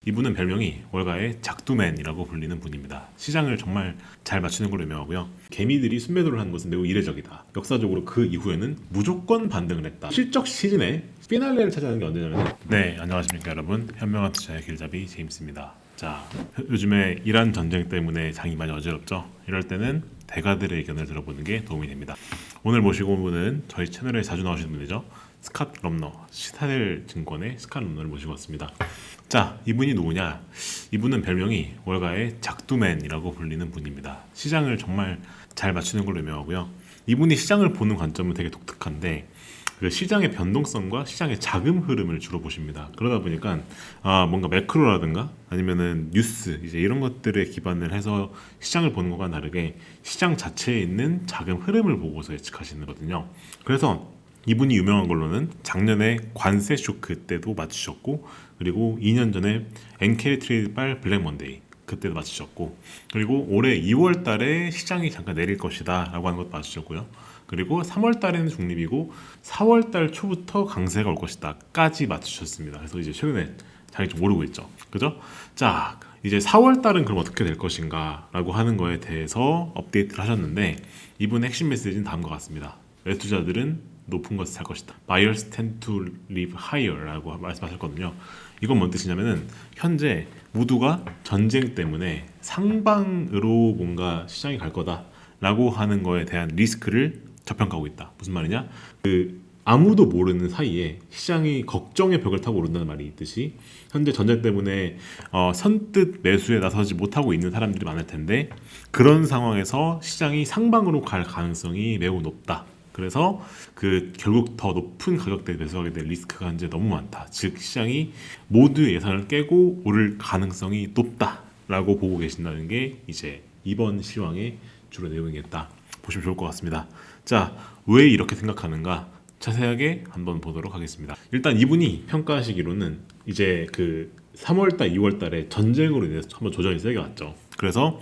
이분은 별명이 월가의 작두맨이라고 불리는 분입니다. 시장을 정말 잘 맞추는 걸로 유명하고요. 개미들이 순매도를 하는 것은 매우 이례적이다. 역사적으로 그 이후에는 무조건 반등을 했다. 실적 시즌에 피날레를 찾아가는 게 언제냐면 네, 안녕하십니까 여러분. 현명한 투자의 길잡이 제임스입니다. 자, 요즘에 이란 전쟁 때문에 장이 많이 어지럽죠. 이럴 때는 대가들의 의견을 들어보는 게 도움이 됩니다. 오늘 모시고 온 분은 저희 채널에 자주 나오시는 분이죠. 스캇 럼너, 시타델 증권의 스캇 럼너를 모시고 왔습니다. 자, 이분이 누구냐? 이분은 별명이 월가의 작두맨이라고 불리는 분입니다. 시장을 정말 잘 맞추는 걸로 유명하고요. 이분이 시장을 보는 관점은 되게 독특한데 그 시장의 변동성과 시장의 자금 흐름을 주로 보십니다. 그러다 보니까 뭔가 매크로라든가 아니면은 뉴스 이제 이런 것들에 기반을 해서 시장을 보는 것과 다르게 시장 자체에 있는 자금 흐름을 보고서 예측하시는 거거든요. 그래서 이분이 유명한 걸로는 작년에 관세 쇼크 때도 맞추셨고, 그리고 2년 전에 엔케리 트레이드발 블랙 먼데이 그때도 맞추셨고, 그리고 올해 2월 달에 시장이 잠깐 내릴 것이다 라고 하는 것도 맞추셨고요. 그리고 3월 달에는 중립이고 4월 달 초부터 강세가 올 것이다 까지 맞추셨습니다. 그래서 이제 최근에 자기 좀 오르고 있죠. 그죠? 자, 이제 4월 달은 그럼 어떻게 될 것인가 라고 하는 거에 대해서 업데이트를 하셨는데, 이분의 핵심 메시지는 다음과 같습니다. 매수자들은 높은 것을 살 것이다. Buyers tend to live higher라고 말씀하셨거든요. 이건 뭔 뜻이냐면은 현재 모두가 전쟁 때문에 상방으로 뭔가 시장이 갈 거다라고 하는 거에 대한 리스크를 저평가하고 있다. 무슨 말이냐? 아무도 모르는 사이에 시장이 걱정의 벽을 타고 오른다는 말이 있듯이 현재 전쟁 때문에 선뜻 매수에 나서지 못하고 있는 사람들이 많을 텐데, 그런 상황에서 시장이 상방으로 갈 가능성이 매우 높다. 그래서 결국 더 높은 가격대에 매수하게 될 리스크가 이제 너무 많다. 즉 시장이 모두의 예상을 깨고 오를 가능성이 높다라고 보고 계신다는 게 이제 이번 시황의 주로 내용이겠다 보시면 좋을 것 같습니다. 자, 왜 이렇게 생각하는가 자세하게 한번 보도록 하겠습니다. 일단 이분이 평가하시기로는 이제 3월달, 2월달에 전쟁으로 인해서 한번 조정이 세게 왔죠. 그래서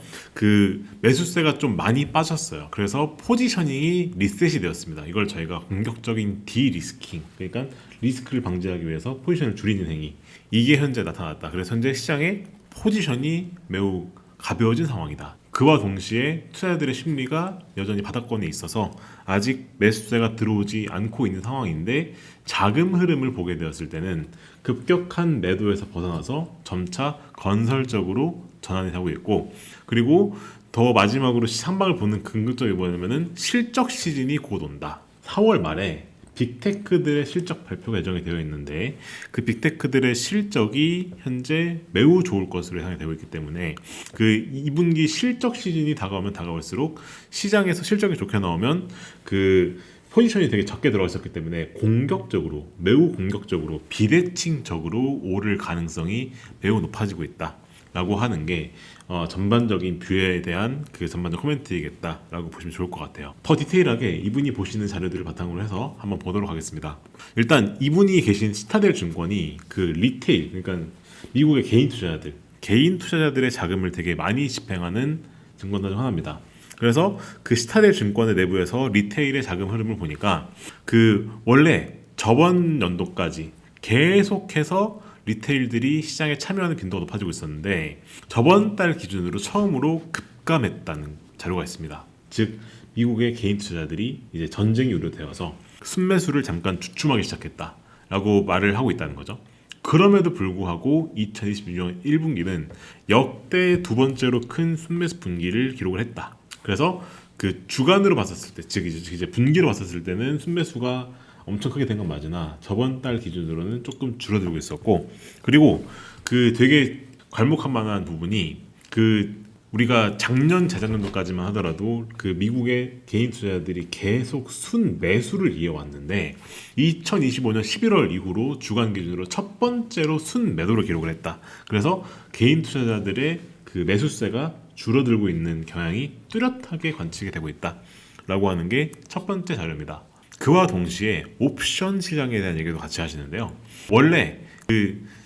매수세가 좀 많이 빠졌어요. 그래서 포지셔닝이 리셋이 되었습니다. 이걸 저희가 공격적인 디리스킹, 그러니까 리스크를 방지하기 위해서 포지션을 줄이는 행위, 이게 현재 나타났다. 그래서 현재 시장의 포지션이 매우 가벼워진 상황이다. 그와 동시에 투자자들의 심리가 여전히 바닥권에 있어서 아직 매수세가 들어오지 않고 있는 상황인데, 자금 흐름을 보게 되었을 때는 급격한 매도에서 벗어나서 점차 건설적으로 전환이 되고 있고, 그리고 더 마지막으로 상방을 보는 궁극적이 뭐냐면은 실적 시즌이 곧 온다. 4월 말에 빅테크들의 실적 발표가 예정이 되어 있는데, 그 빅테크들의 실적이 현재 매우 좋을 것으로 예상이 되고 있기 때문에 2분기 실적 시즌이 다가오면 다가올수록 시장에서 실적이 좋게 나오면 포지션이 되게 적게 들어가 있었기 때문에 공격적으로, 매우 공격적으로 비대칭적으로 오를 가능성이 매우 높아지고 있다 라고 하는 게 전반적인 뷰에 대한 전반적 코멘트이겠다라고 보시면 좋을 것 같아요. 더 디테일하게 이분이 보시는 자료들을 바탕으로 해서 한번 보도록 하겠습니다. 일단 이분이 계신 시타델 증권이 리테일, 그러니까 미국의 개인 투자자들의 자금을 되게 많이 집행하는 증권사 중 하나입니다. 그래서 시타델 증권의 내부에서 리테일의 자금 흐름을 보니까 원래 저번 연도까지 계속해서 리테일들이 시장에 참여하는 빈도가 높아지고 있었는데, 저번 달 기준으로 처음으로 급감했다는 자료가 있습니다. 즉 미국의 개인 투자자들이 이제 전쟁이 우려되어서 순매수를 잠깐 주춤하기 시작했다라고 말을 하고 있다는 거죠. 그럼에도 불구하고 2026년 1분기는 역대 두 번째로 큰 순매수 분기를 기록을 했다. 그래서 주간으로 봤었을 때, 즉 이제 분기로 봤었을 때는 순매수가 엄청 크게 된 건 맞으나 저번 달 기준으로는 조금 줄어들고 있었고, 그리고 되게 괄목할 만한 부분이 우리가 작년 재작년도까지만 하더라도 미국의 개인 투자자들이 계속 순 매수를 이어왔는데 2025년 11월 이후로 주간 기준으로 첫 번째로 순 매도를 기록을 했다. 그래서 개인 투자자들의 매수세가 줄어들고 있는 경향이 뚜렷하게 관측이 되고 있다라고 하는 게 첫 번째 자료입니다. 그와 동시에 옵션 시장에 대한 얘기도 같이 하시는데요. 원래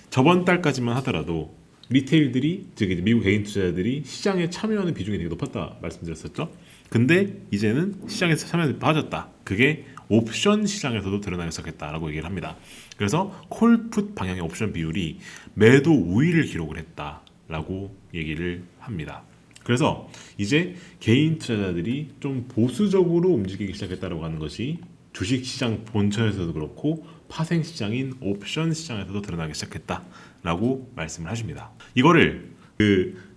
저번 달까지만 하더라도 리테일들이, 즉 미국 개인 투자자들이 시장에 참여하는 비중이 되게 높았다 말씀드렸었죠. 근데 이제는 시장에서 참여율이 빠졌다. 그게 옵션 시장에서도 드러나기 시작했다라고 얘기를 합니다. 그래서 콜풋 방향의 옵션 비율이 매도 우위를 기록을 했다라고 얘기를 합니다. 그래서 이제 개인 투자자들이 좀 보수적으로 움직이기 시작했다고 하는 것이 주식시장 본처에서도 그렇고 파생시장인 옵션 시장에서도 드러나기 시작했다라고 말씀을 하십니다. 이거를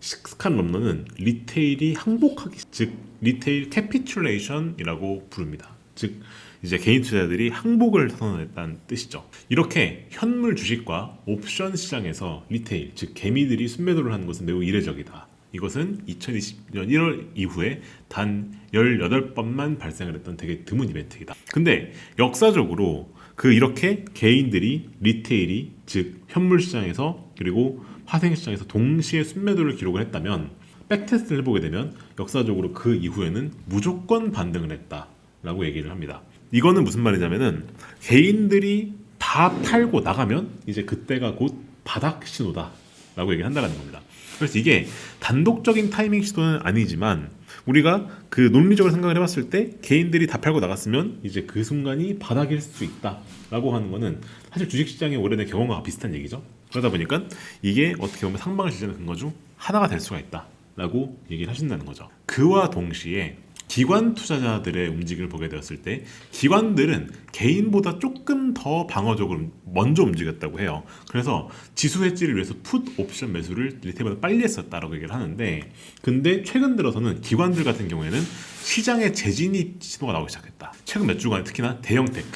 스칸 럼너는 리테일이 항복하기, 즉 리테일 캐피큘레이션이라고 부릅니다. 즉 이제 개인 투자자들이 항복을 선언했다는 뜻이죠. 이렇게 현물 주식과 옵션 시장에서 리테일, 즉 개미들이 순매도를 하는 것은 매우 이례적이다. 이것은 2020년 1월 이후에 단 18번만 발생을 했던 되게 드문 이벤트이다. 근데 역사적으로 이렇게 개인들이 리테일이, 즉 현물 시장에서 그리고 파생 시장에서 동시에 순매도를 기록을 했다면, 백테스트를 해보게 되면 역사적으로 그 이후에는 무조건 반등을 했다라고 얘기를 합니다. 이거는 무슨 말이냐면은 개인들이 다 팔고 나가면 이제 그때가 곧 바닥 신호다라고 얘기를 한다는 겁니다. 그래서 이게 단독적인 타이밍 시도는 아니지만 우리가 논리적으로 생각을 해봤을 때 개인들이 다 팔고 나갔으면 이제 그 순간이 바닥일 수 있다라고 하는 거는 사실 주식시장의 오래된 경험과 비슷한 얘기죠. 그러다 보니까 이게 어떻게 보면 상방을 지지하는 근거 중 하나가 될 수가 있다라고 얘기를 하신다는 거죠. 그와 동시에 기관 투자자들의 움직임을 보게 되었을 때 기관들은 개인보다 조금 더 방어적으로 먼저 움직였다고 해요. 그래서 지수 해지를 위해서 풋 옵션 매수를 리테일보다 빨리 했었다라고 얘기를 하는데, 근데 최근 들어서는 기관들 같은 경우에는 시장에 재진입 신호가 나오기 시작했다. 최근 몇 주간 특히나 대형 테크,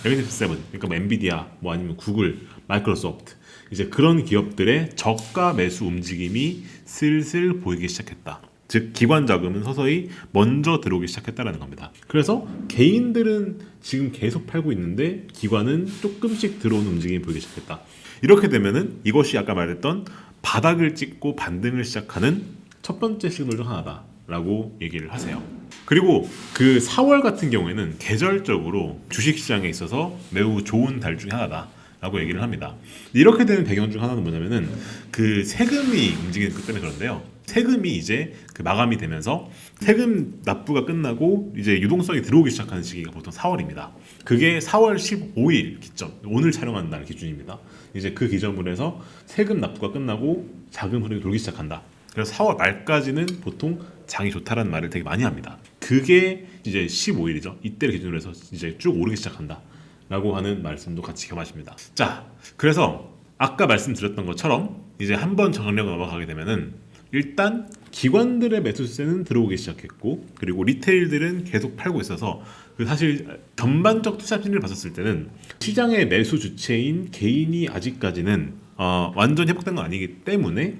매그니피센트 세븐, 그러니까 뭐 엔비디아, 뭐 아니면 구글, 마이크로소프트, 이제 그런 기업들의 저가 매수 움직임이 슬슬 보이기 시작했다. 즉 기관 자금은 서서히 먼저 들어오기 시작했다는 겁니다. 그래서 개인들은 지금 계속 팔고 있는데 기관은 조금씩 들어오는 움직임이 보이기 시작했다. 이렇게 되면은 이것이 아까 말했던 바닥을 찍고 반등을 시작하는 첫 번째 시그널 중 하나다라고 얘기를 하세요. 그리고 4월 같은 경우에는 계절적으로 주식시장에 있어서 매우 좋은 달 중에 하나다 라고 얘기를 합니다. 이렇게 되는 배경 중 하나는 뭐냐면은 세금이 움직이는 것 때문에 그런데요. 세금이 이제 마감이 되면서 세금 납부가 끝나고 이제 유동성이 들어오기 시작하는 시기가 보통 4월입니다. 그게 4월 15일 기점, 오늘 촬영하는 날 기준입니다. 이제 그 기점으로 해서 세금 납부가 끝나고 자금 흐름이 돌기 시작한다. 그래서 4월 말까지는 보통 장이 좋다라는 말을 되게 많이 합니다. 그게 이제 15일이죠. 이때를 기준으로 해서 이제 쭉 오르기 시작한다 라고 하는 말씀도 같이 겸하십니다. 자, 그래서 아까 말씀드렸던 것처럼 이제 한번 정리하고 넘어가게 되면은 일단 기관들의 매수세는 들어오기 시작했고, 그리고 리테일들은 계속 팔고 있어서 사실 전반적 투자 심리를 봤었을 때는 시장의 매수 주체인 개인이 아직까지는 완전 회복된 건 아니기 때문에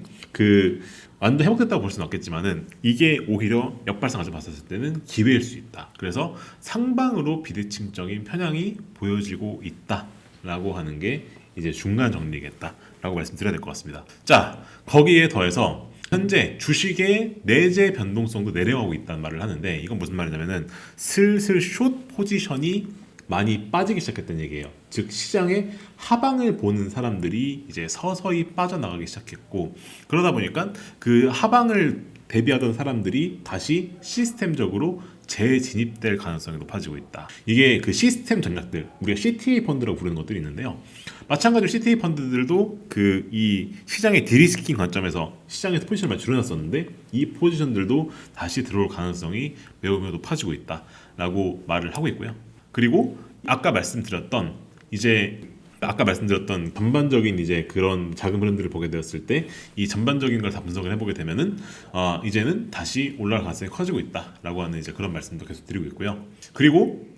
완전 회복됐다고 볼 수는 없겠지만은 이게 오히려 역발상을 봤었을 때는 기회일 수 있다. 그래서 상방으로 비대칭적인 편향이 보여지고 있다라고 하는 게 이제 중간 정리겠다라고 말씀드려야 될 것 같습니다. 자, 거기에 더해서 현재 주식의 내재 변동성도 내려가고 있다는 말을 하는데, 이건 무슨 말이냐면은 슬슬 숏 포지션이 많이 빠지기 시작했다는 얘기예요. 즉 시장의 하방을 보는 사람들이 이제 서서히 빠져나가기 시작했고, 그러다 보니까 하방을 대비하던 사람들이 다시 시스템적으로 재진입될 가능성이 높아지고 있다. 이게 시스템 전략들, 우리가 CTA 펀드라고 부르는 것들이 있는데요. 마찬가지로 CTA 펀드들도 이 시장의 디리스킹 관점에서 시장에서 포지션을 많이 줄여놨었는데 이 포지션들도 다시 들어올 가능성이 매우 높아지고 있다라고 말을 하고 있고요. 그리고 아까 말씀드렸던 전반적인 이제 그런 자금 흐름들을 보게 되었을 때 이 전반적인 걸 다 분석을 해보게 되면은 이제는 다시 올라갈 가능성이 커지고 있다라고 하는 이제 그런 말씀도 계속 드리고 있고요. 그리고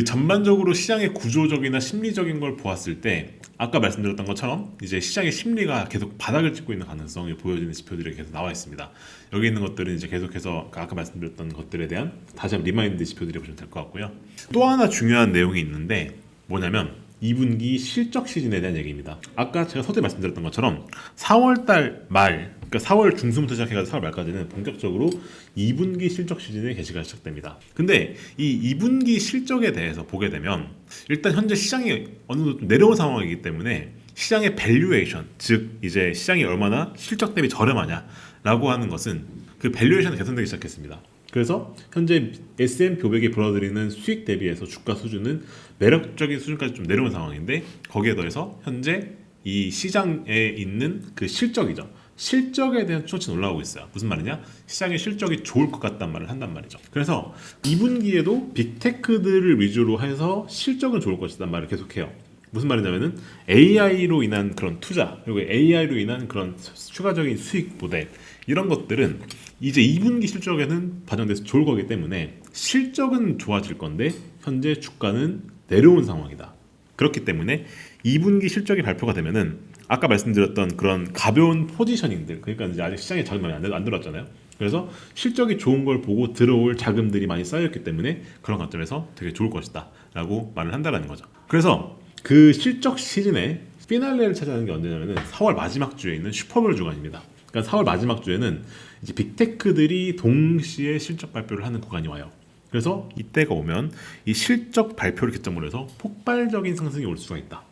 전반적으로 시장의 구조적이나 심리적인 걸 보았을 때 아까 말씀드렸던 것처럼 이제 시장의 심리가 계속 바닥을 찍고 있는 가능성이 보여지는 지표들이 계속 나와 있습니다. 여기 있는 것들은 이제 계속해서 아까 말씀드렸던 것들에 대한 다시 한번 리마인드 지표들이 보시면 될 것 같고요. 또 하나 중요한 내용이 있는데 뭐냐면 2분기 실적 시즌에 대한 얘기입니다. 아까 제가 서두에 말씀드렸던 것처럼 4월달 말, 그러니까 4월 중순부터 시작해서 4월 말까지는 본격적으로 2분기 실적 시즌의 개시가 시작됩니다. 근데 이 2분기 실적에 대해서 보게 되면 일단 현재 시장이 어느 정도 좀 내려온 상황이기 때문에 시장의 밸류에이션, 즉 이제 시장이 얼마나 실적 대비 저렴하냐라고 하는 것은 밸류에이션이 개선되기 시작했습니다. 그래서 현재 S&P 500이 불어들이는 수익 대비해서 주가 수준은 매력적인 수준까지 좀 내려온 상황인데 거기에 더해서 현재 이 시장에 있는 그 실적이죠. 실적에 대한 추천치는 올라오고 있어요. 무슨 말이냐? 시장의 실적이 좋을 것 같단 말을 한단 말이죠. 그래서 2분기에도 빅테크들을 위주로 해서 실적은 좋을 것이란 말을 계속해요. 무슨 말이냐면은 AI로 인한 그런 투자 그리고 AI로 인한 그런 추가적인 수익 모델 이런 것들은 이제 2분기 실적에는 반영돼서 좋을 거기 때문에 실적은 좋아질 건데 현재 주가는 내려온 상황이다. 그렇기 때문에 2분기 실적이 발표가 되면은 아까 말씀드렸던 그런 가벼운 포지셔닝들 그러니까 이제 아직 시장에 자금이 안 들어왔잖아요. 그래서 실적이 좋은 걸 보고 들어올 자금들이 많이 쌓였기 때문에 그런 관점에서 되게 좋을 것이다 라고 말을 한다는 거죠. 그래서 그 실적 시즌에 피날레를 찾아가는 게 언제냐면은 4월 마지막 주에 있는 슈퍼볼 주간입니다. 그러니까 4월 마지막 주에는 이제 빅테크들이 동시에 실적 발표를 하는 구간이 와요. 그래서 이때가 오면 이 실적 발표를 기점으로 해서 폭발적인 상승이 올 수가 있다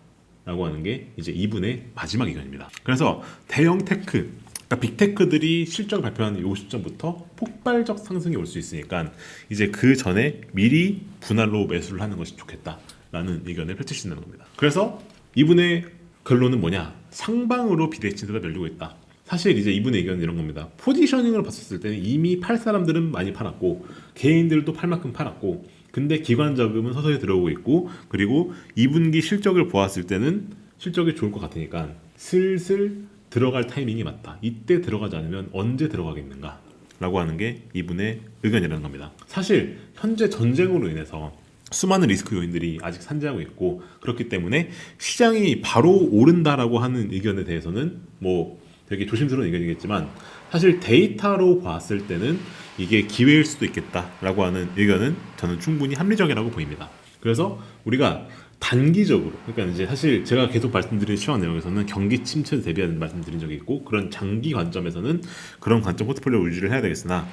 라고 하는 게 이제 2분의 마지막 의견입니다. 그래서 대형 테크 그러니까 빅테크들이 실적을 발표하는 이 시점부터 폭발적 상승이 올 수 있으니까 이제 그 전에 미리 분할로 매수를 하는 것이 좋겠다라는 의견을 펼치신다는 겁니다. 그래서 이분의 결론은 뭐냐? 상방으로 비대칭세가 열리고 있다. 사실 이제 이분의 의견은 이런 겁니다. 포지셔닝을 봤었을 때는 이미 팔 사람들은 많이 팔았고 개인들도 팔 만큼 팔았고 근데 기관 자금은 서서히 들어오고 있고 그리고 2분기 실적을 보았을 때는 실적이 좋을 것 같으니까 슬슬 들어갈 타이밍이 맞다. 이때 들어가지 않으면 언제 들어가겠는가? 라고 하는 게 이분의 의견이라는 겁니다. 사실 현재 전쟁으로 인해서 수많은 리스크 요인들이 아직 산재하고 있고 그렇기 때문에 시장이 바로 오른다라고 하는 의견에 대해서는 뭐 되게 조심스러운 의견이겠지만 사실 데이터로 봤을 때는 이게 기회일 수도 있겠다라고 하는 의견은 저는 충분히 합리적이라고 보입니다. 그래서 우리가 단기적으로 그러니까 이제 사실 제가 계속 말씀드린 시황 내용에서는 경기 침체를 대비하는 말씀드린 적이 있고 그런 장기 관점에서는 그런 관점 포트폴리오 유지를 해야 되겠으나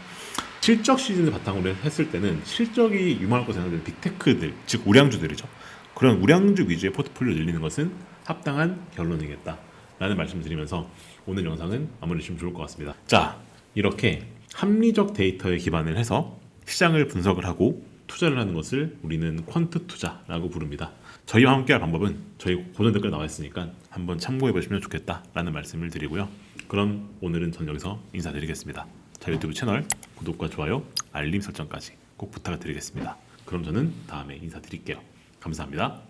실적 시즌을 바탕으로 했을 때는 실적이 유망할 것으로 생각되는 빅테크들 즉 우량주들이죠. 그런 우량주 위주의 포트폴리오를 늘리는 것은 합당한 결론이겠다라는 말씀을 드리면서 오늘 영상은 마무리해주시면 좋을 것 같습니다. 자, 이렇게 합리적 데이터에 기반을 해서 시장을 분석을 하고 투자를 하는 것을 우리는 퀀트 투자라고 부릅니다. 저희와 함께할 방법은 저희 고전 댓글 나와 있으니까 한번 참고해 보시면 좋겠다라는 말씀을 드리고요. 그럼 오늘은 전 여기서 인사드리겠습니다. 저희 유튜브 채널 구독과 좋아요, 알림 설정까지 꼭 부탁드리겠습니다. 그럼 저는 다음에 인사드릴게요. 감사합니다.